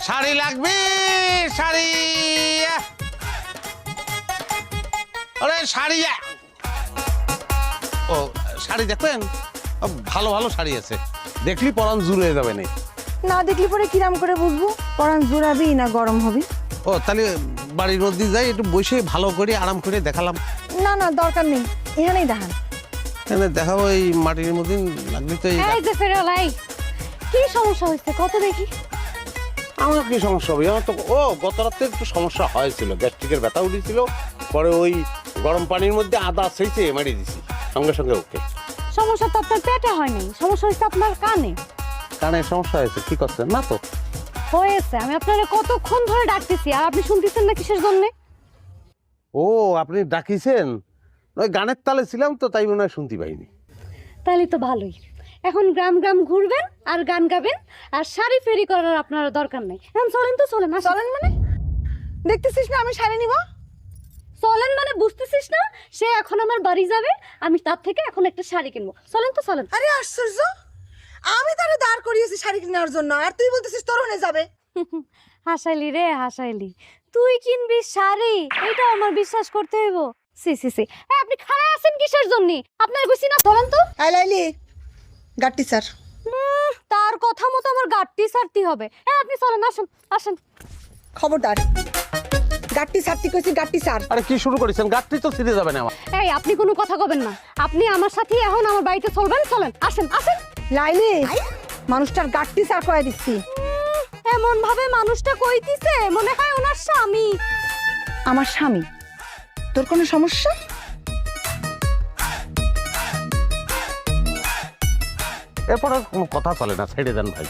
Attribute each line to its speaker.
Speaker 1: শাড়ি লাগবে, শাড়ি। আরে শাড়ি, ও শাড়ি দেখবেন, ভালো ভালো শাড়ি আছে, দেখলি পরান জুড়ে যাবে না।
Speaker 2: না দেখলি পরে কিরাম করে বুঝবো পরান জোড়াবি না গরম হবি?
Speaker 1: ও তাহলে বাড়ির মধ্যে যাই, একটু বসে ভালো করে আরাম করে দেখালাম।
Speaker 2: না না দরকার নেই, এখানেই দেখান।
Speaker 1: এখানে দেখাবো, এই মাটির মধ্যে লাগলি তো।
Speaker 3: এই যে ফেরালাই, কি সমস্যা হয়েছে কত দেখি?
Speaker 1: আমার কি সমস্যা হবে? আমার তো গত রাতে একটু সমস্যা হয়েছিল, গ্যাস্ট্রিকের ব্যথা উঠেছিল, পরে ওই গরম পানির মধ্যে আদা সেইতে মারি দিছি, সঙ্গে সঙ্গে ওকে।
Speaker 3: সমস্যা তো আপনার পেটে হয় নাই, সমস্যা হয়েছে আপনার কানে।
Speaker 1: কানে সমস্যা হয়েছে? কি করছেন? না তো
Speaker 3: হয়েছে, আমি আপনারে কতক্ষণ ধরে ডাকতেছি আর আপনি শুনতেছেন না কিসের জন্য?
Speaker 1: ও আপনি ডাকিছেন, ওই গানের তালে ছিলাম তো, তাই মনে হয় শুনতে পাইনি।
Speaker 3: তাহলে তো ভালোই, এখন গ্রাম গ্রাম ঘুরবেন আর গান গাবেন, আর শাড়ি ফেরি করার আপনার দরকার নেই। এখন চলেন তো, চলেন।
Speaker 2: চলেন মানে? দেখতেছিস না আমি শাড়ি নিব?
Speaker 3: চলেন মানে বুঝতেছিস না? সে এখন আমার বাড়ি যাবে, আমি তার থেকে এখন একটা শাড়ি কিনবো। চলেন তো, চলেন।
Speaker 2: আরে আশ্চর্য, আমি তারে দাঁড় করিয়েছি শাড়ি কেনার জন্য, আর তুই বলতেছিস তোর হনে যাবে।
Speaker 3: হাসাইলি রে হাসাইলি, তুই কিনবি শাড়ি, এটা আমার বিশ্বাস করতে হইব? সি সি সি, আপনি খাড়া আছেন কিসের জন্য? আপনার কইছি না চলেন তো।
Speaker 2: আই লাইলি গাট্টি স্যার,
Speaker 3: তার কথা মতো আমার গাট্টি সারতে হবে। আপনি চলেন, আসেন আসেন।
Speaker 2: খবরদার, গাট্টি সারতি কইছি, গাট্টি স্যার।
Speaker 1: আরে কি শুরু করেছেন? গাছটি তো ছিঁড়ে যাবে না আমার।
Speaker 3: এই আপনি কোনো কথা কবেন না, আপনি আমার সাথে এখন আমার বাড়িতে চলবেন। চলেন, আসেন আসেন।
Speaker 2: লাইলি মানুষটার গাট্টি স্যার কয়ে দিচ্ছি।
Speaker 3: এমন ভাবে মানুষটা কইতিছে মনে হয় ওনার স্বামী।
Speaker 2: আমার স্বামী? তোর কোনো সমস্যা?
Speaker 1: এরপর আর কোনো কথা চলে না, ছেড়ে দেন ভাই।